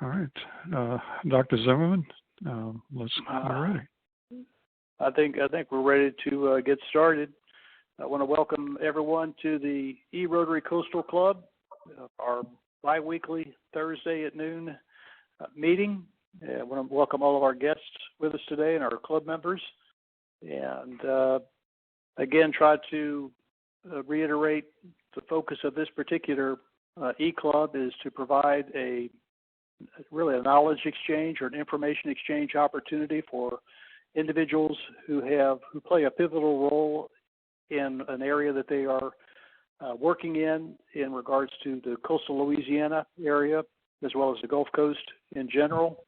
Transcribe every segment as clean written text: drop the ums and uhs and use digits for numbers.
All right, Dr. Zimmerman, we're ready. I think we're ready to get started. I want to welcome everyone to the E-Rotary Coastal Club, our bi-weekly Thursday at noon meeting. I want to welcome all of our guests with us today and our club members. And again, try to reiterate the focus of this particular E-Club is to provide really a knowledge exchange or an information exchange opportunity for individuals who play a pivotal role in an area that they are working in regards to the coastal Louisiana area, as well as the Gulf Coast in general,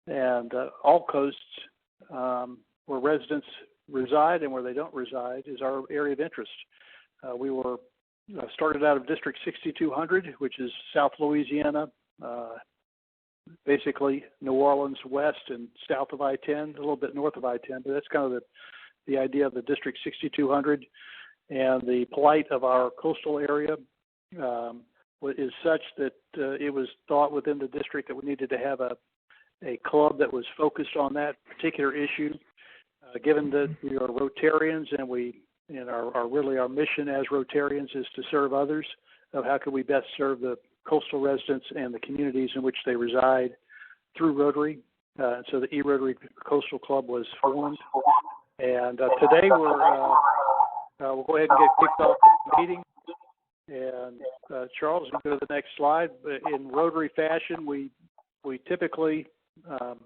and all coasts where residents reside and where they don't reside is our area of interest. We were started out of District 6200, which is South Louisiana, basically New Orleans west and south of I-10, a little bit north of I-10, but that's kind of the idea of the District 6200. And the plight of our coastal area is such that it was thought within the district that we needed to have a club that was focused on that particular issue. Given that we are Rotarians and our mission as Rotarians is to serve others, of how can we best serve the coastal residents and the communities in which they reside through Rotary. So the E-Rotary Coastal Club was formed. And today we'll go ahead and get kicked off the meeting. And Charles, you go to the next slide. In Rotary fashion, we typically, in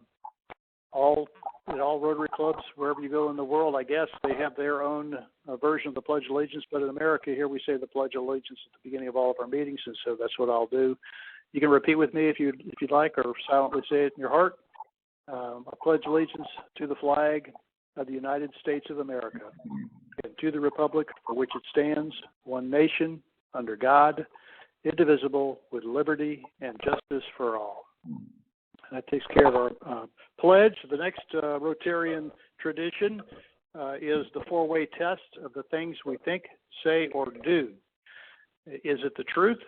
all Rotary clubs, wherever you go in the world, I guess, they have their own version of the Pledge of Allegiance. But in America, here we say the Pledge of Allegiance at the beginning of all of our meetings, and so that's what I'll do. You can repeat with me if you'd like, or silently say it in your heart. I pledge allegiance to the flag of the United States of America and to the republic for which it stands, one nation, under God, indivisible, with liberty and justice for all. That takes care of our pledge. The next Rotarian tradition is the four-way test of the things we think, say, or do. Is it the truth?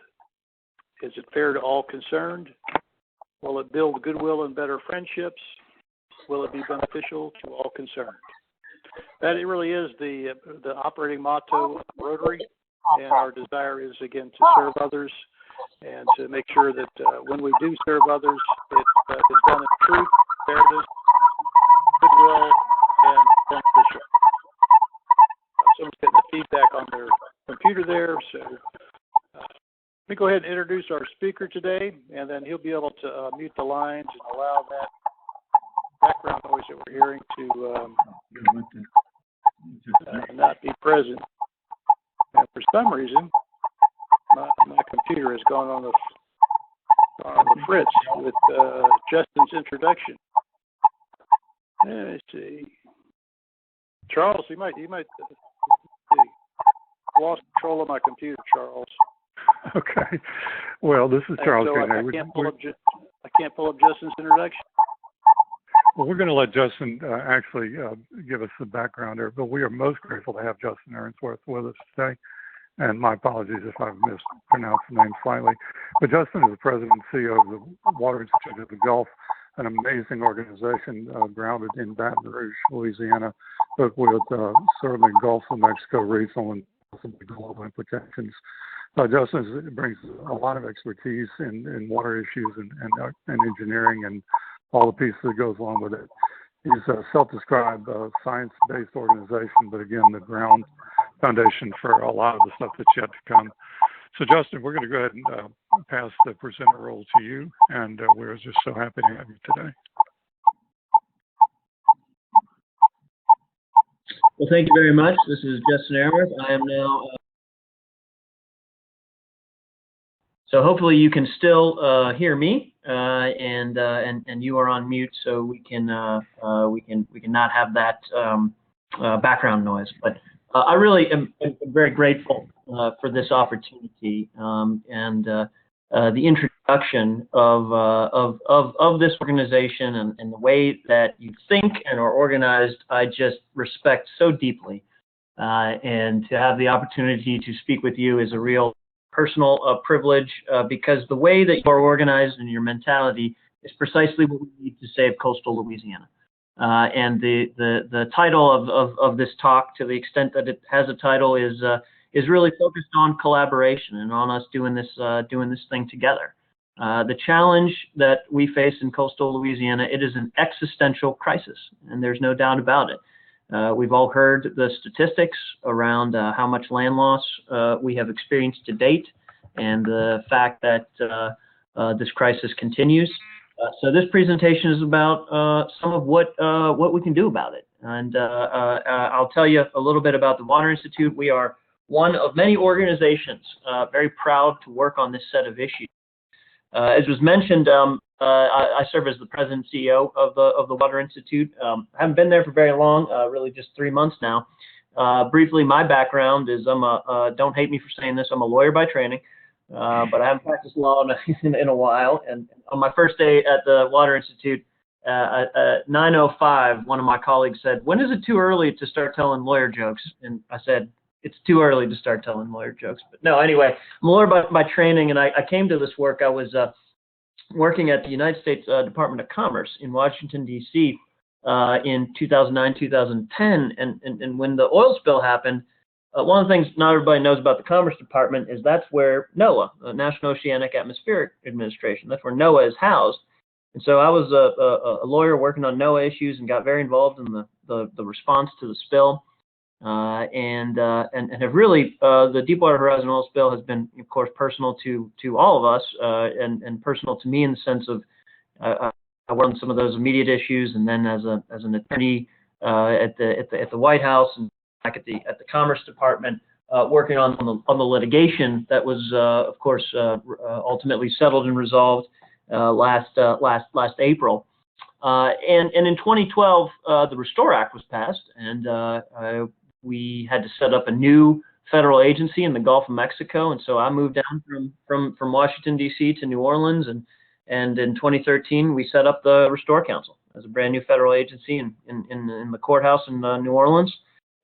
Is it fair to all concerned? Will it build goodwill and better friendships? Will it be beneficial to all concerned? That it really is the operating motto of Rotary, and our desire is, again, to serve others and to make sure that when we do serve others, it is done in truth, fairness, goodwill, and beneficial. Someone's getting the feedback on their computer there, so let me go ahead and introduce our speaker today, and then he'll be able to mute the lines and allow that background noise that we're hearing to not be present. And for some reason, my computer has gone on the fritz with Justin's introduction. Let's see. Charles, you might lost control of my computer, Charles. Okay. Well, this is Charles. So I can't pull up Justin's introduction. Well, we're going to let Justin actually give us the background there, but we are most grateful to have Justin Ehrenwerth with us today. And my apologies if I've mispronounced the name slightly. But Justin is the president and CEO of the Water Institute of the Gulf, an amazing organization grounded in Baton Rouge, Louisiana, but with certainly Gulf of Mexico regional and possibly global implications. Justin brings a lot of expertise in water issues and engineering and all the pieces that goes along with it. He's a self-described science-based organization, but again, the ground foundation for a lot of the stuff that's yet to come. So, Justin, we're going to go ahead and pass the presenter role to you, and we're just so happy to have you today. Well, thank you very much. This is Justin Ehrenwerth. I am now. So hopefully you can still hear me, and you are on mute, so we can not have that background noise. But I really am very grateful for this opportunity and the introduction of this organization and the way that you think and are organized. I just respect so deeply, and to have the opportunity to speak with you is a real personal privilege, because the way that you are organized and your mentality is precisely what we need to save coastal Louisiana. And the title of this talk, to the extent that it has a title, is really focused on collaboration and on us doing this thing together. The challenge that we face in coastal Louisiana, it is an existential crisis, and there's no doubt about it. We've all heard the statistics around how much land loss we have experienced to date, and the fact that this crisis continues. So this presentation is about some of what we can do about it. And I'll tell you a little bit about the Water Institute. We are one of many organizations very proud to work on this set of issues. As was mentioned, I serve as the president and CEO of the Water Institute. I haven't been there for very long, really just 3 months now. Briefly, my background is don't hate me for saying this, I'm a lawyer by training. But I haven't practiced law in a while. And on my first day at the Water Institute, at 9:05, one of my colleagues said, "When is it too early to start telling lawyer jokes?" And I said, "It's too early to start telling lawyer jokes." But no, anyway, I'm a lawyer by training, and I came to this work. I was working at the United States Department of Commerce in Washington, D.C. In 2009, 2010. And when the oil spill happened, one of the things not everybody knows about the Commerce Department is that's where NOAA, National Oceanic Atmospheric Administration, that's where NOAA is housed. And so I was a lawyer working on NOAA issues and got very involved in the response to the spill. And have really, the Deepwater Horizon oil spill has been, of course, personal to all of us, and personal to me in the sense of I worked on some of those immediate issues, and then as an attorney at the White House and back at the Commerce Department, working on the litigation that was, of course, ultimately settled and resolved last April. And in 2012, the Restore Act was passed, and we had to set up a new federal agency in the Gulf of Mexico. And so I moved down from Washington, D.C. to New Orleans, and in 2013 we set up the Restore Council as a brand new federal agency in the courthouse in New Orleans,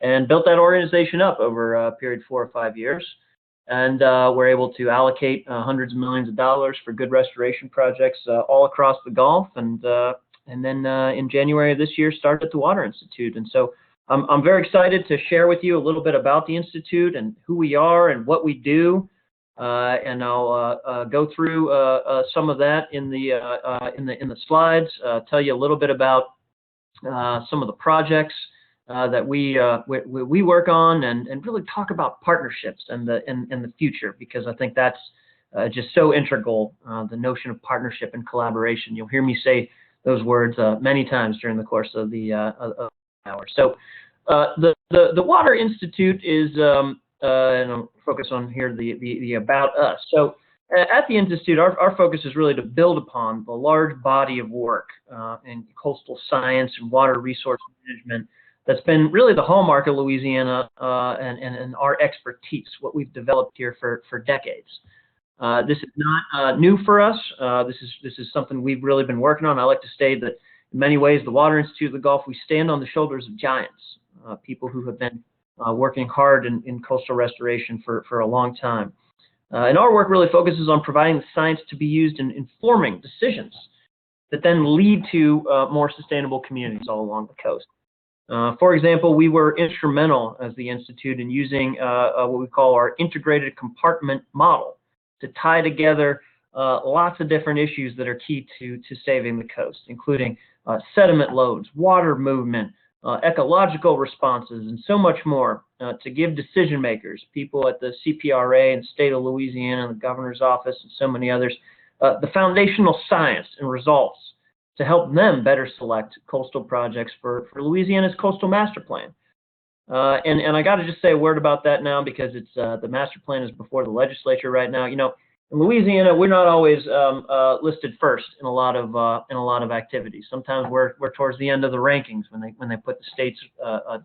and built that organization up over a period of 4 or 5 years. And we're able to allocate hundreds of millions of dollars for good restoration projects all across the Gulf. And then in January of this year, started the Water Institute. And so I'm very excited to share with you a little bit about the Institute and who we are and what we do. And I'll go through some of that in the slides. Tell you a little bit about some of the projects that we work on, and really talk about partnerships and the future, because I think that's just so integral, the notion of partnership and collaboration. You'll hear me say those words many times during the course of the hour. So the Water Institute is, and I'll focus on here the about us. So at the Institute, our focus is really to build upon the large body of work in coastal science and water resource management that's been really the hallmark of Louisiana, and our expertise, what we've developed here for decades. This is not new for us. This is something we've really been working on. I like to say that in many ways, the Water Institute of the Gulf, we stand on the shoulders of giants, people who have been working hard in coastal restoration for a long time. And our work really focuses on providing the science to be used in informing decisions that then lead to more sustainable communities all along the coast. For example, we were instrumental as the Institute in using what we call our integrated compartment model to tie together lots of different issues that are key to saving the coast, including sediment loads, water movement, ecological responses, and so much more, to give decision makers, people at the CPRA and state of Louisiana, and the governor's office, and so many others, the foundational science and results to help them better select coastal projects for Louisiana's coastal master plan. And I got to just say a word about that now, because it's the master plan is before the legislature right now. You know, in Louisiana, we're not always listed first in a lot of activities. Sometimes we're towards the end of the rankings when they put the states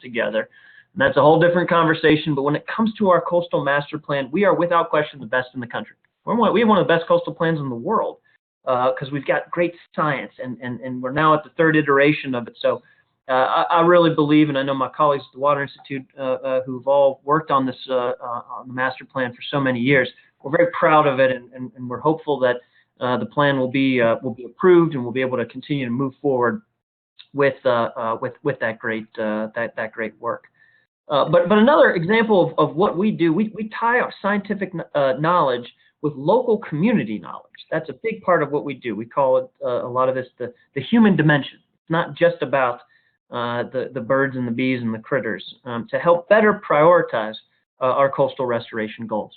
together. And that's a whole different conversation. But when it comes to our coastal master plan, we are without question the best in the country. We have one of the best coastal plans in the world, because we've got great science, and we're now at the third iteration of it. So I really believe, and I know my colleagues at the Water Institute who've all worked on this on the master plan for so many years, we're very proud of it, and we're hopeful that the plan will be approved, and we'll be able to continue to move forward with that great work. But another example of what we do, we tie our scientific knowledge with local community knowledge. That's a big part of what we do. We call it a lot of this the human dimension. It's not just about the birds and the bees and the critters, to help better prioritize our coastal restoration goals.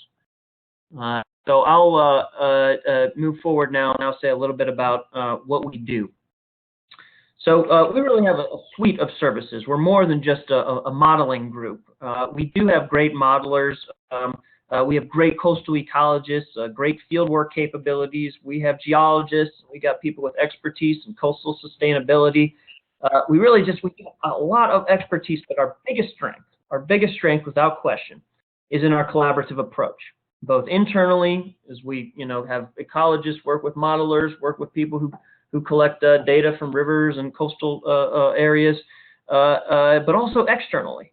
So I'll move forward now and I'll say a little bit about what we do. So we really have a suite of services. We're more than just a modeling group. We do have great modelers. We have great coastal ecologists, great fieldwork capabilities. We have geologists. We got people with expertise in coastal sustainability. We have a lot of expertise, but our biggest strength without question, is in our collaborative approach, both internally, as we have ecologists work with modelers, work with people who collect data from rivers and coastal areas, but also externally.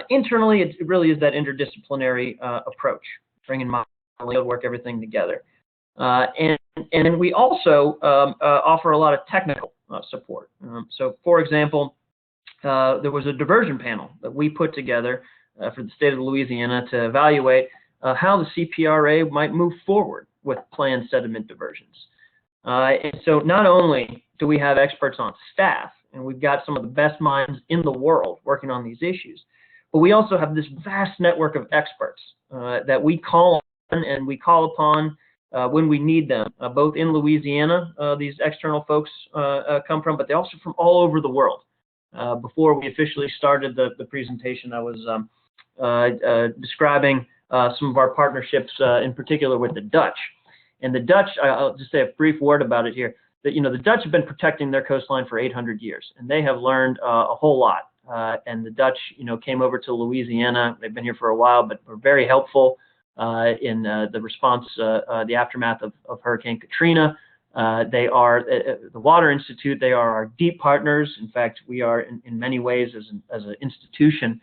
Internally, it really is that interdisciplinary approach, bringing modeling, work, everything together. And then we also offer a lot of technical support. So, for example, there was a diversion panel that we put together for the state of Louisiana to evaluate how the CPRA might move forward with planned sediment diversions. And so not only do we have experts on staff, and we've got some of the best minds in the world working on these issues, but we also have this vast network of experts that we call on and we call upon when we need them, both in Louisiana, these external folks come from, but they're also from all over the world. Before we officially started the presentation, I was describing some of our partnerships, in particular with the Dutch. And the Dutch, I'll just say a brief word about it here, that the Dutch have been protecting their coastline for 800 years, and they have learned a whole lot. And the Dutch, came over to Louisiana. They've been here for a while, but were very helpful in the response, the aftermath of Hurricane Katrina. They are the Water Institute. They are our deep partners. In fact, we are in many ways as an institution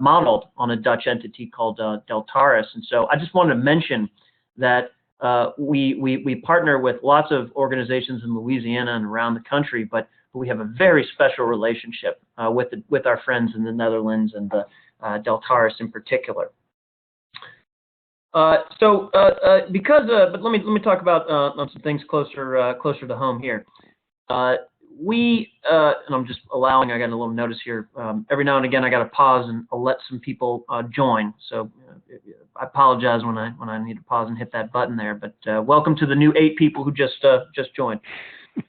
modeled on a Dutch entity called Deltaris. And so I just wanted to mention that we partner with lots of organizations in Louisiana and around the country, but we have a very special relationship with our friends in the Netherlands and the Deltaris in particular. But let me talk about some things closer to home here. And I'm just allowing, I got a little notice here. Every now and again, I got to pause and I'll let some people join. So I apologize when I need to pause and hit that button there. But welcome to the new 8 people who just joined.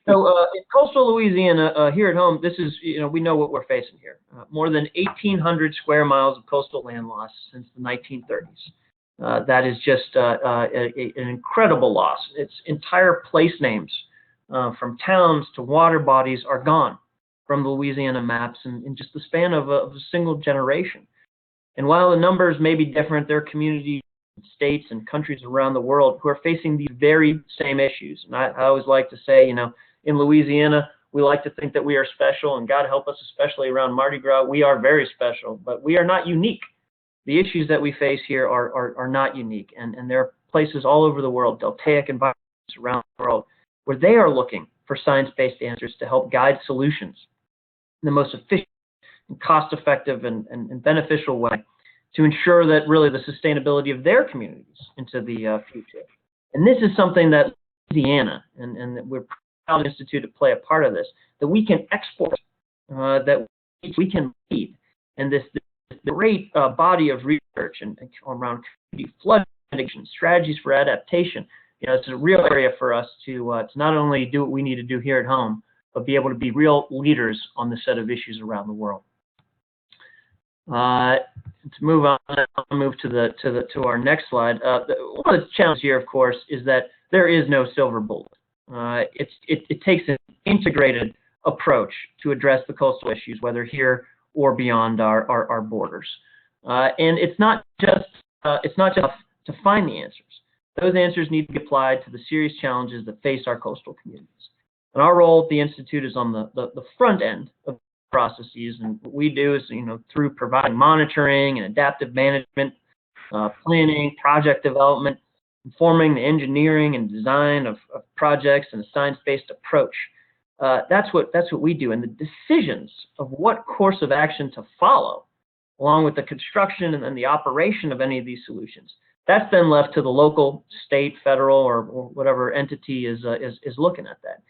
So in coastal Louisiana, here at home, this is, we know what we're facing here. More than 1,800 square miles of coastal land loss since the 1930s. That is just an incredible loss. Its entire place names, from towns to water bodies, are gone from the Louisiana maps in just the span of a single generation. And while the numbers may be different, there are communities, states, and countries around the world who are facing these very same issues. And I always like to say, in Louisiana, we like to think that we are special, and God help us, especially around Mardi Gras, we are very special, but we are not unique. The issues that we face here are not unique, and there are places all over the world, deltaic environments around the world, where they are looking for science-based answers to help guide solutions in the most efficient and cost-effective and beneficial way to ensure that really the sustainability of their communities into the future. And this is something that Louisiana, and that we're proud of the Institute to play a part of this, that we can export, that we can lead. And this great body of research and around community flood mitigation, strategies for adaptation, it's a real area for us to not only do what we need to do here at home, but be able to be real leaders on this set of issues around the world. To move on, I'll move to our next slide. One of the challenges here, of course, is that there is no silver bullet. It takes an integrated approach to address the coastal issues, whether here or beyond our borders. And it's not just to find the answers. Those answers need to be applied to the serious challenges that face our coastal communities. And our role at the Institute is on the front end of processes, and what we do is, through providing monitoring and adaptive management, planning, project development, informing the engineering and design of projects and a science-based approach. That's what we do, and the decisions of what course of action to follow, along with the construction and then the operation of any of these solutions, that's then left to the local, state, federal, or whatever entity is looking at that.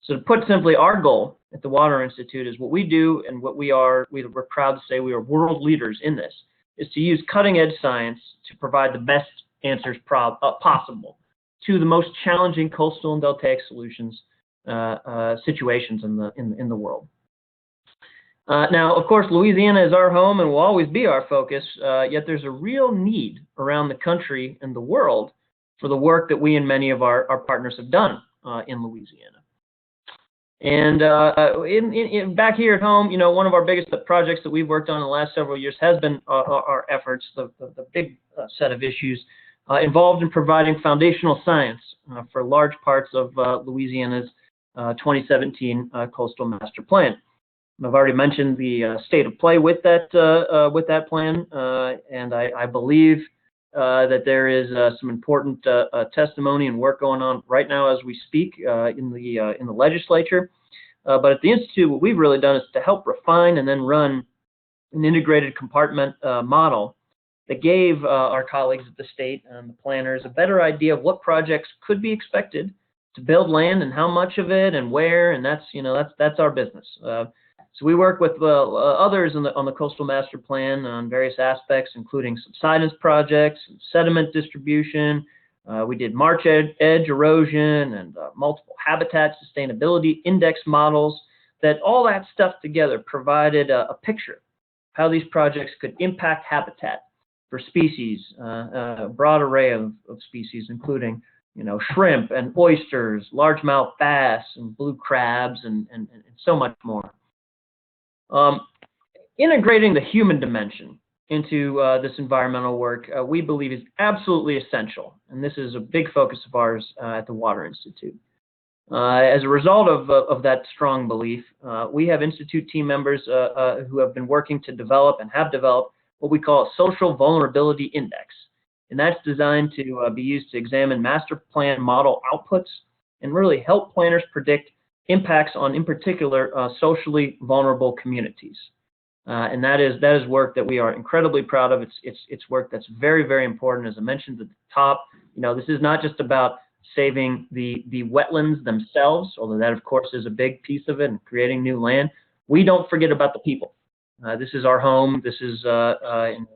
So to put simply, our goal at the Water Institute is what we do and what we're proud to say we are world leaders in this, is to use cutting-edge science to provide the best answers possible to the most challenging coastal and deltaic solutions situations in the world. Now, of course, Louisiana is our home and will always be our focus, yet there's a real need around the country and the world for the work that we and many of our partners have done in Louisiana. And back here at home, you know, one of our biggest projects that we've worked on in the last several years has been our efforts, the big set of issues involved in providing foundational science for large parts of Louisiana's 2017 Coastal Master Plan. I've already mentioned the state of play with that plan, and I believe that there is some important testimony and work going on right now as we speak in the legislature. But at the Institute, what we've really done is to help refine and then run an integrated compartment model that gave our colleagues at the state and the planners a better idea of what projects could be expected to build land and how much of it and where, and that's our business. So we work with others on the Coastal Master Plan on various aspects, including subsidence projects, sediment distribution. We did marsh edge erosion and multiple habitat sustainability index models. That all that stuff together provided a picture of how these projects could impact habitat for species, a broad array of species, including, you know, shrimp and oysters, largemouth bass and blue crabs, and so much more. Integrating the human dimension into this environmental work, we believe, is absolutely essential, and this is a big focus of ours at the Water Institute. As a result of that strong belief, we have Institute team members who have been working to develop and have developed what we call a social vulnerability index, and that's designed to be used to examine master plan model outputs and really help planners predict impacts on, in particular, socially vulnerable communities. And that is work that we are incredibly proud of. It's work that's very, very important. As I mentioned at the top, you know, this is not just about saving the wetlands themselves, although that, of course, is a big piece of it, and creating new land. We don't forget about the people. This is our home. This is and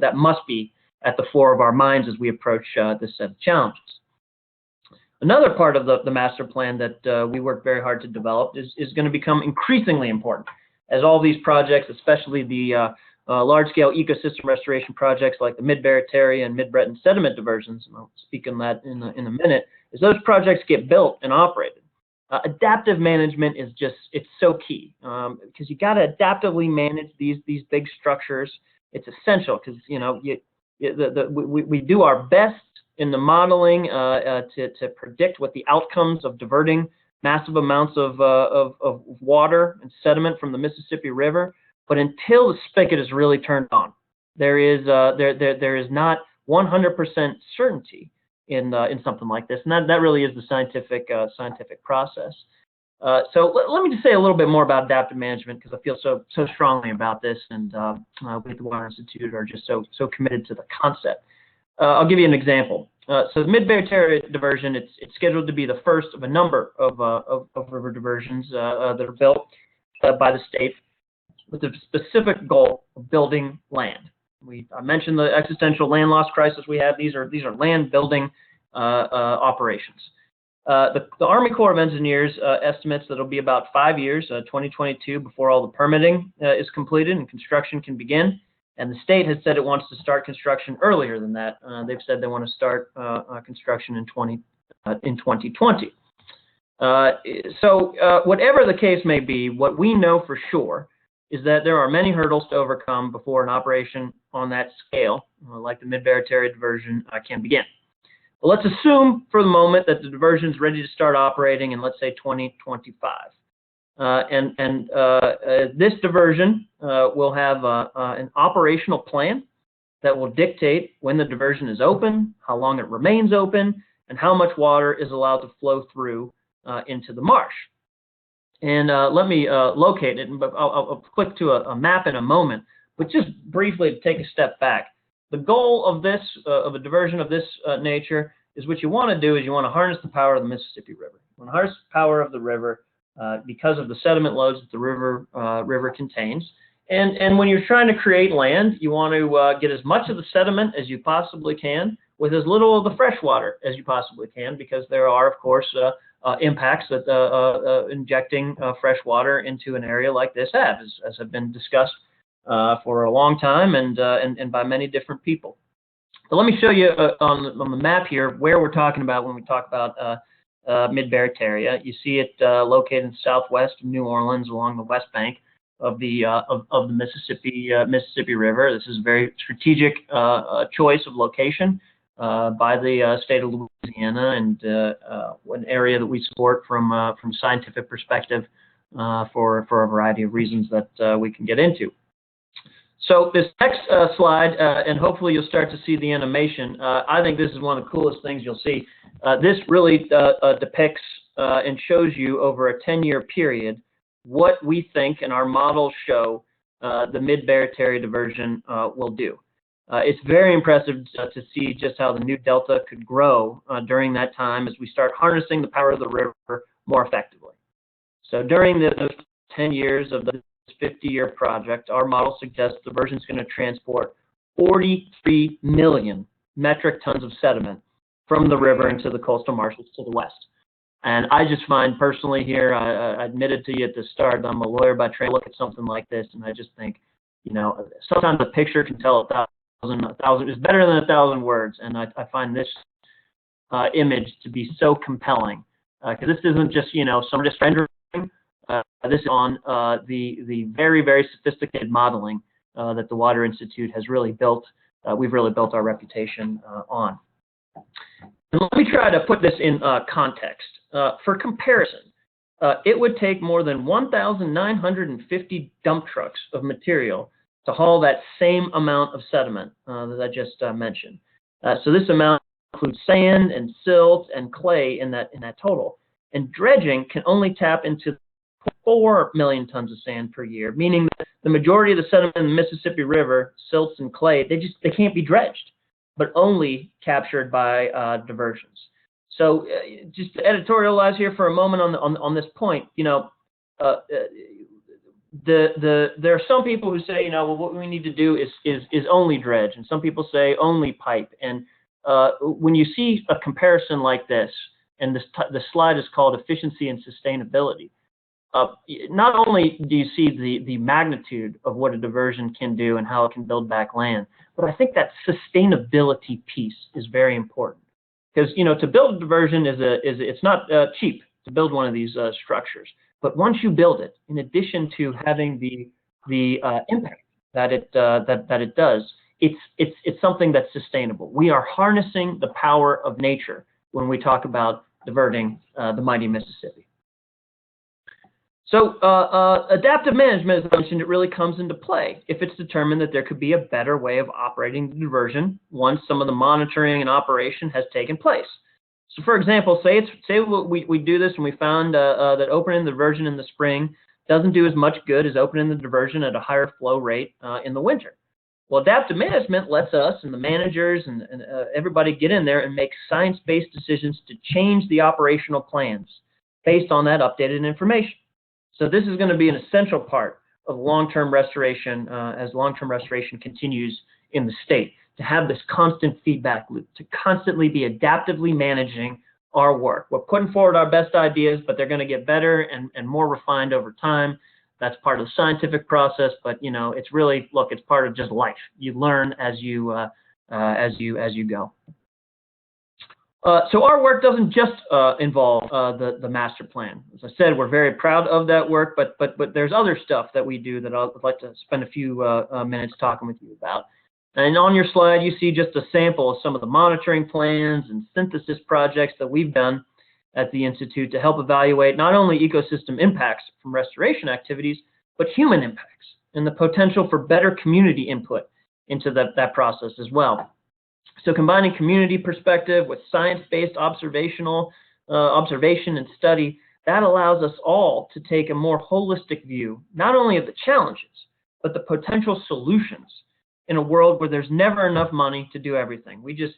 that must be at the fore of our minds as we approach this set of challenges. Another part of the master plan that we work very hard to develop is going to become increasingly important as all these projects, especially the large-scale ecosystem restoration projects like the Mid-Barataria and Mid-Breton sediment diversions, and I'll speak on that in a minute, as those projects get built and operated. Adaptive management is it's so key because you got to adaptively manage these big structures. It's essential because, you know, we do our best in the modeling to predict what the outcomes of diverting massive amounts of water and sediment from the Mississippi River, but until the spigot is really turned on, there is not 100% certainty in something like this, and that really is the scientific process. So let me just say a little bit more about adaptive management, because I feel so strongly about this, and we at the Water Institute are just so committed to the concept. I'll give you an example. So the Mid-Barataria diversion, it's scheduled to be the first of a number of river diversions that are built by the state with the specific goal of building land. I mentioned the existential land loss crisis we have. These are land building operations. The Army Corps of Engineers estimates that it'll be about 5 years, 2022, before all the permitting is completed and construction can begin. And the state has said it wants to start construction earlier than that. They've said they want to start construction in 2020. So whatever the case may be, what we know for sure is that there are many hurdles to overcome before an operation on that scale, like the Mid-Barataria diversion, can begin. But let's assume for the moment that the diversion is ready to start operating in, let's say, 2025. This diversion will have an operational plan that will dictate when the diversion is open, how long it remains open, and how much water is allowed to flow through into the marsh. And let me locate it, but I'll click to a map in a moment. But just briefly to take a step back, the goal of this, of a diversion of this nature, is what you want to do is you want to harness the power of the Mississippi River. You want to harness the power of the river because of the sediment loads that the river contains. And when you're trying to create land, you want to get as much of the sediment as you possibly can with as little of the fresh water as you possibly can, because there are, of course, impacts that injecting fresh water into an area like this have, as have been discussed for a long time and by many different people. So let me show you on the map here where we're talking about when we talk about Mid-Barataria. You see it located in southwest of New Orleans along the west bank of the Mississippi River. This is a very strategic choice of location by the state of Louisiana, and an area that we support from scientific perspective for a variety of reasons that we can get into. So this next slide, and hopefully you'll start to see the animation. I think this is one of the coolest things you'll see. This really depicts and shows you over a 10-year period what we think and our models show the Mid-Barataria diversion will do. It's very impressive to see just how the new delta could grow during that time as we start harnessing the power of the river more effectively. So during those 10 years of the 50-year project, our model suggests the diversion is going to transport 43 million metric tons of sediment from the river into the coastal marshes to the west. And I just find personally here, I admitted to you at the start, I'm a lawyer by trade. I look at something like this and I just think, you know, sometimes a picture can tell a thousand is better than 1,000 words. And I find this image to be so compelling because this isn't just, you know, some just rendering. This is on the very, very sophisticated modeling that the Water Institute has really built. We've really built our reputation on. And let me try to put this in context. For comparison, it would take more than 1,950 dump trucks of material to haul that same amount of sediment that I just mentioned. So this amount includes sand and silt and clay in that total. And dredging can only tap into 4 million tons of sand per year, meaning that the majority of the sediment in the Mississippi River, silts and clay, they can't be dredged, but only captured by diversions. So just to editorialize here for a moment on this point, you know, there are some people who say, you know, well, what we need to do is only dredge, and some people say only pipe. And when you see a comparison like this, and the slide is called efficiency and sustainability, not only do you see the magnitude of what a diversion can do and how it can build back land, but I think that sustainability piece is very important. Because, you know, to build a diversion it's not cheap to build one of these structures. But once you build it, in addition to having the impact that it does, it's something that's sustainable. We are harnessing the power of nature when we talk about diverting the mighty Mississippi. So adaptive management, as I mentioned, it really comes into play if it's determined that there could be a better way of operating the diversion once some of the monitoring and operation has taken place. So, for example, say we do this and we found that opening the diversion in the spring doesn't do as much good as opening the diversion at a higher flow rate in the winter. Well, adaptive management lets us and the managers and everybody get in there and make science-based decisions to change the operational plans based on that updated information. So this is going to be an essential part of long-term restoration as long-term restoration continues in the state, to have this constant feedback loop, to constantly be adaptively managing our work. We're putting forward our best ideas, but they're going to get better and more refined over time. That's part of the scientific process, but you know, it's really, look, it's part of just life. You learn as you go. So our work doesn't just involve the master plan. As I said, we're very proud of that work, but there's other stuff that we do that I'd like to spend a few minutes talking with you about. And on your slide, you see just a sample of some of the monitoring plans and synthesis projects that we've done at the Institute to help evaluate not only ecosystem impacts from restoration activities, but human impacts and the potential for better community input into that process as well. So combining community perspective with science-based observation and study, that allows us all to take a more holistic view, not only of the challenges, but the potential solutions in a world where there's never enough money to do everything. We just,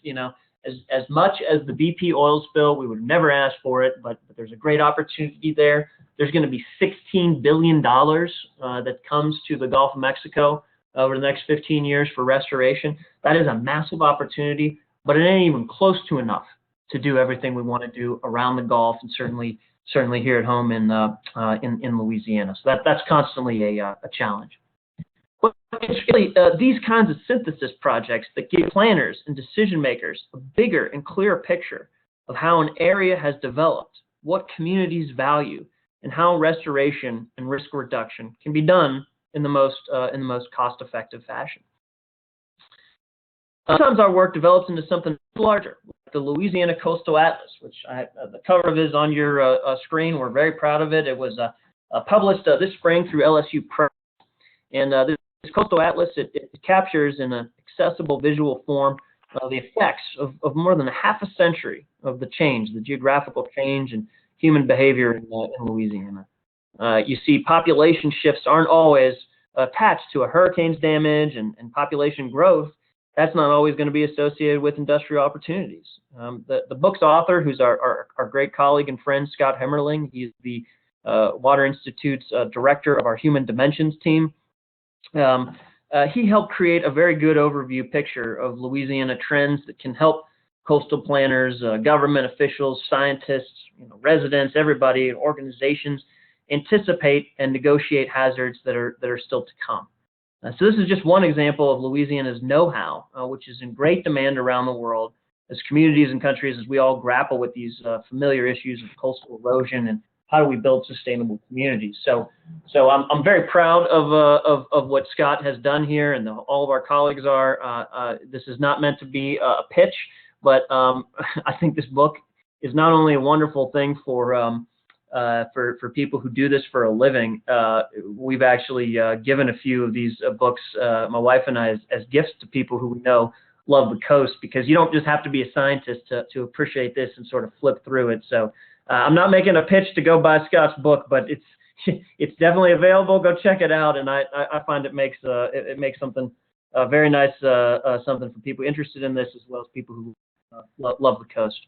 as much as the BP oil spill, we would never ask for it, but there's a great opportunity there. There's going to be $16 billion that comes to the Gulf of Mexico over the next 15 years for restoration. That is a massive opportunity, but it ain't even close to enough to do everything we want to do around the Gulf, and certainly here at home in Louisiana. So that's constantly a challenge. But it's really these kinds of synthesis projects that give planners and decision makers a bigger and clearer picture of how an area has developed, what communities value, and how restoration and risk reduction can be done in the most cost-effective fashion. Sometimes our work develops into something larger, like the Louisiana Coastal Atlas, which the cover of is on your screen. We're very proud of it. It was published this spring through LSU Press, and this Coastal Atlas it captures in an accessible visual form the effects of more than a half a century of the geographical change and human behavior in Louisiana. You see, population shifts aren't always attached to a hurricane's damage, and population growth, that's not always going to be associated with industrial opportunities. The book's author, who's our great colleague and friend, Scott Hemmerling, he's the Water Institute's director of our Human Dimensions team. He helped create a very good overview picture of Louisiana trends that can help coastal planners, government officials, scientists, residents, everybody, organizations anticipate and negotiate hazards that are still to come. So this is just one example of Louisiana's know-how, which is in great demand around the world as communities and countries, as we all grapple with these familiar issues of coastal erosion and how do we build sustainable communities. So I'm very proud of what Scott has done here, and all of our colleagues are. This is not meant to be a pitch, but I think this book is not only a wonderful thing for people who do this for a living. We've actually given a few of these books, my wife and I, as gifts to people who we know love the coast, because you don't just have to be a scientist to appreciate this and sort of flip through it. So I'm not making a pitch to go buy Scott's book, but it's definitely available. Go check it out, and I find it makes something very nice, something for people interested in this as well as people who love the coast.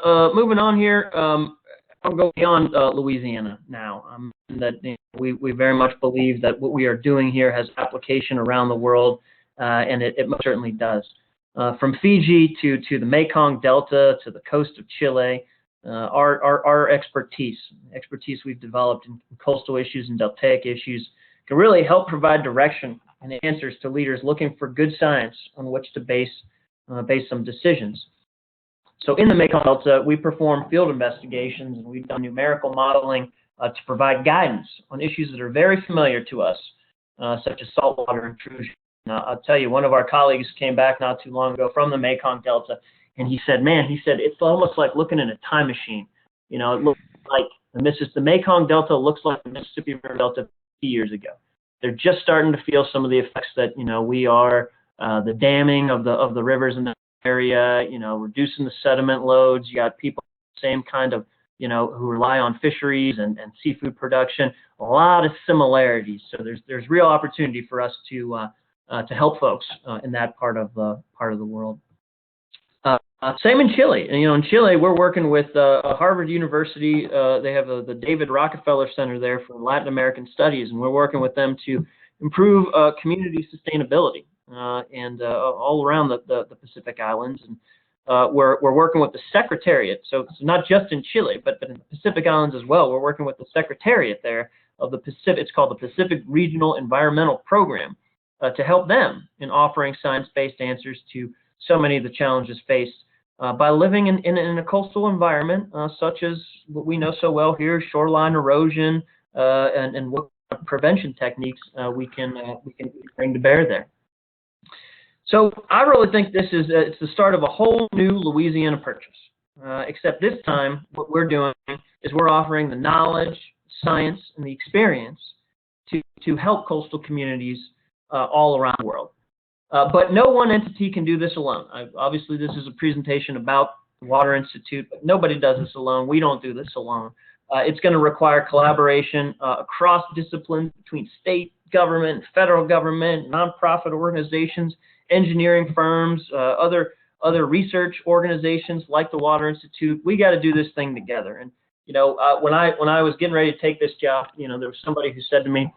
Moving on here, I'll go beyond Louisiana now. We very much believe that what we are doing here has application around the world, and it most certainly does. From Fiji to the Mekong Delta to the coast of Chile, our expertise we've developed in coastal issues and deltaic issues can really help provide direction and answers to leaders looking for good science on which to base some decisions. So in the Mekong Delta, we perform field investigations, and we've done numerical modeling to provide guidance on issues that are very familiar to us, such as saltwater intrusion. I'll tell you, one of our colleagues came back not too long ago from the Mekong Delta, and he said, it's almost like looking in a time machine. It looks like the Mekong Delta looks like the Mississippi River Delta 50 years ago. They're just starting to feel some of the effects that, we are, the damming of the rivers in the area, reducing the sediment loads. You got people same kind of, who rely on fisheries and seafood production. A lot of similarities. So there's real opportunity for us to help folks in that part of the world. Same in Chile. In Chile, we're working with Harvard University. They have the David Rockefeller Center there for Latin American Studies, and we're working with them to improve community sustainability and all around the Pacific Islands. And we're working with the Secretariat. So it's not just in Chile, but in the Pacific Islands as well. We're working with the Secretariat there of the Pacific. It's called the Pacific Regional Environmental Program to help them in offering science-based answers to so many of the challenges faced by living in a coastal environment, such as what we know so well here, shoreline erosion, and what prevention techniques we can bring to bear there. So I really think this is it's the start of a whole new Louisiana purchase. Except this time, what we're doing is we're offering the knowledge, science, and the experience to help coastal communities all around the world. But no one entity can do this alone. Obviously, this is a presentation about the Water Institute, but nobody does this alone. We don't do this alone. It's going to require collaboration across disciplines between state government, federal government, nonprofit organizations, engineering firms, other research organizations like the Water Institute. We got to do this thing together. And when I was getting ready to take this job, there was somebody who said to me,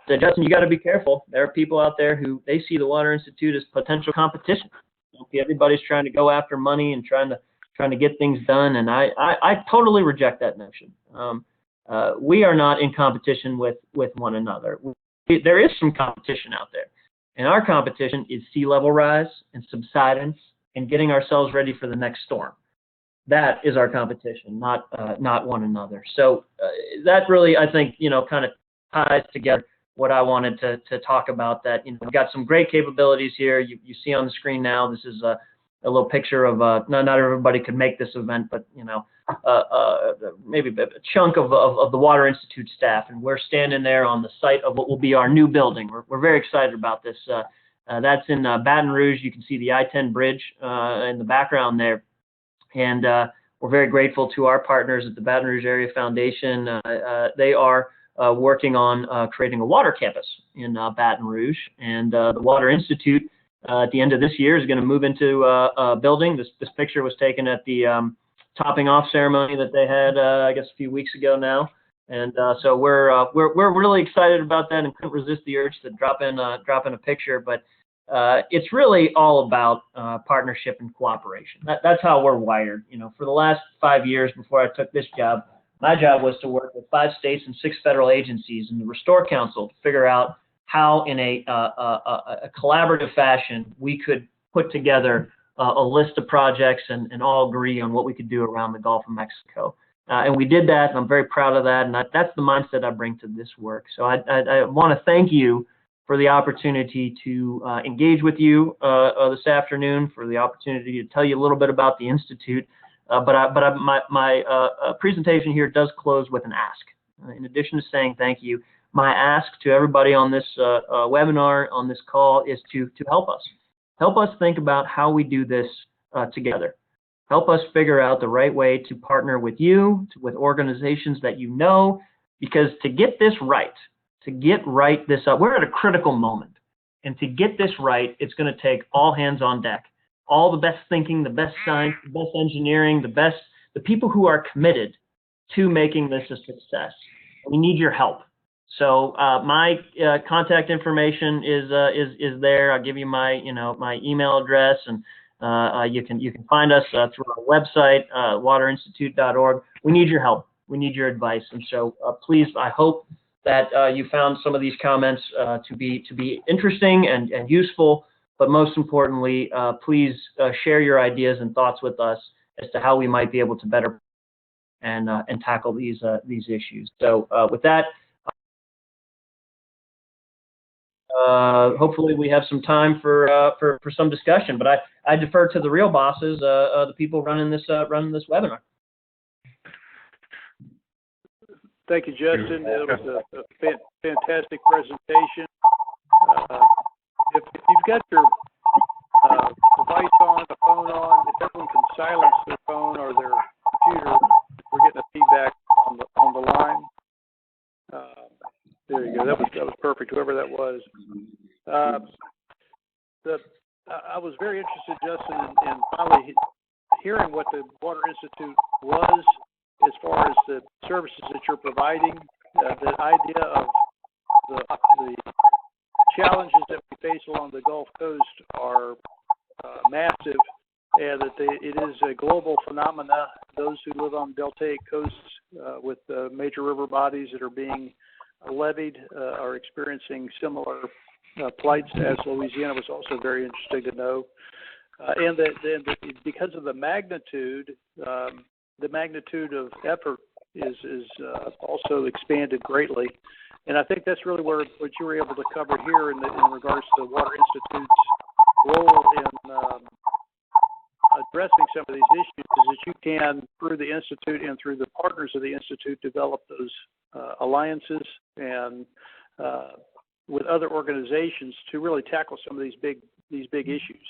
Justin, you got to be careful. There are people out there who they see the Water Institute as potential competition. Everybody's trying to go after money and trying to get things done, and I totally reject that notion. We are not in competition with one another. There is some competition out there, and our competition is sea level rise and subsidence and getting ourselves ready for the next storm. That is our competition, not one another. So that really, I think, kind of ties together what I wanted to talk about. That we've got some great capabilities here. You see on the screen now. This is a little picture of not everybody could make this event, but maybe a chunk of the Water Institute staff, and we're standing there on the site of what will be our new building. We're very excited about this. That's in Baton Rouge. You can see the I-10 bridge in the background there, and we're very grateful to our partners at the Baton Rouge Area Foundation. They are working on creating a water campus in Baton Rouge, and the Water Institute at the end of this year is going to move into a building. This picture was taken at the topping off ceremony that they had, I guess, a few weeks ago now, and so we're really excited about that and couldn't resist the urge to drop in a picture. But it's really all about partnership and cooperation. That's how we're wired. For the last 5 years before I took this job, my job was to work with 5 states and 6 federal agencies and the Restore Council to figure out how, in a collaborative fashion, we could put together a list of projects and all agree on what we could do around the Gulf of Mexico. And we did that, and I'm very proud of that. And that's the mindset I bring to this work. So I want to thank you for the opportunity to engage with you this afternoon, for the opportunity to tell you a little bit about the Institute. But my presentation here does close with an ask. In addition to saying thank you, my ask to everybody on this webinar, on this call, is to help us. Help us think about how we do this together. Help us figure out the right way to partner with you, with organizations that you know, because to get this right, we're at a critical moment. And to get this right, it's going to take all hands on deck. All the best thinking, the best science, the best engineering, the people who are committed to making this a success. We need your help. So my contact information is there. I'll give you my my email address, and you can find us through our website, waterinstitute.org. We need your help. We need your advice, and so please, I hope that you found some of these comments to be interesting and useful. But most importantly, please share your ideas and thoughts with us as to how we might be able to better and tackle these issues. So with that, hopefully we have some time for some discussion. But I defer to the real bosses, the people running this webinar. Thank you, Justin. It was a fantastic presentation. If you've got your device on, the phone on, if everyone can silence their phone or their computer, we're getting a feedback on the line. There you go. That was perfect. Whoever that was. I was very interested, Justin, in finally hearing what the Water Institute was as far as the services that you're providing. The idea of the challenges that we face along the Gulf Coast are massive, and that it is a global phenomena. Those who live on deltaic coasts with major river bodies that are being levied are experiencing similar plights, as Louisiana was also very interesting to know. And that because of the magnitude of effort is also expanded greatly. And I think that's really what you were able to cover here in regards to the Water Institute's role in addressing some of these issues, is that you can, through the Institute and through the partners of the Institute, develop those alliances and with other organizations to really tackle some of these big issues.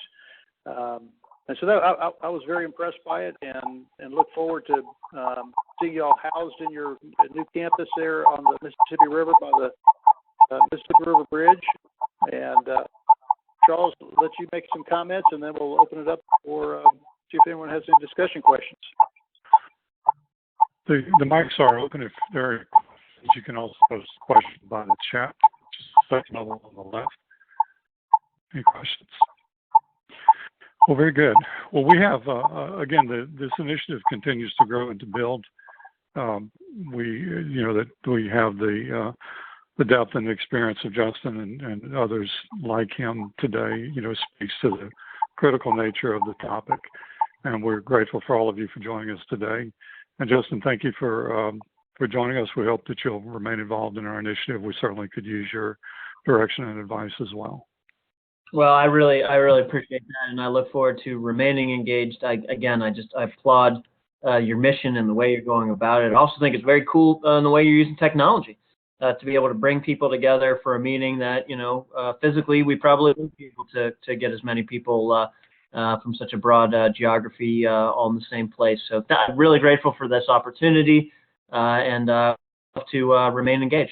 And so that, I was very impressed by it, and look forward to seeing you all housed in your new campus there on the Mississippi River by the Mississippi River Bridge. And Charles, let you make some comments, and then we'll open it up for see if anyone has any discussion questions. The mics are open. If there are questions, you can also post questions by the chat, which is the second level on the left. Any questions? Well, very good. Well, we have, again, this initiative continues to grow and to build. That we have the depth and experience of Justin and others like him today, speaks to the critical nature of the topic. And we're grateful for all of you for joining us today. And Justin, thank you for joining us. We hope that you'll remain involved in our initiative. We certainly could use your direction and advice as well. Well, I really appreciate that, and I look forward to remaining engaged. I applaud your mission and the way you're going about it. I also think it's very cool in the way you're using technology to be able to bring people together for a meeting that, physically we probably wouldn't be able to get as many people from such a broad geography all in the same place. So I'm really grateful for this opportunity and to remain engaged.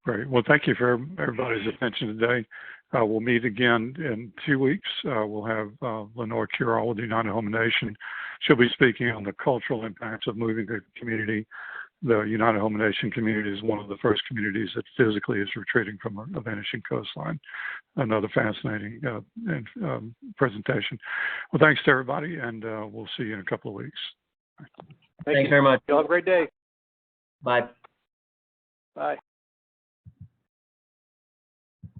Great. Well, thank you for everybody's attention today. We'll meet again in 2 weeks. We'll have Lenore Curall with the United Home Nation. She'll be speaking on the cultural impacts of moving the community. The United Home Nation community is one of the first communities that physically is retreating from a vanishing coastline. Another fascinating presentation. Well, thanks to everybody, and we'll see you in a couple of weeks. Thanks very much. You all have a great day. Bye. Bye.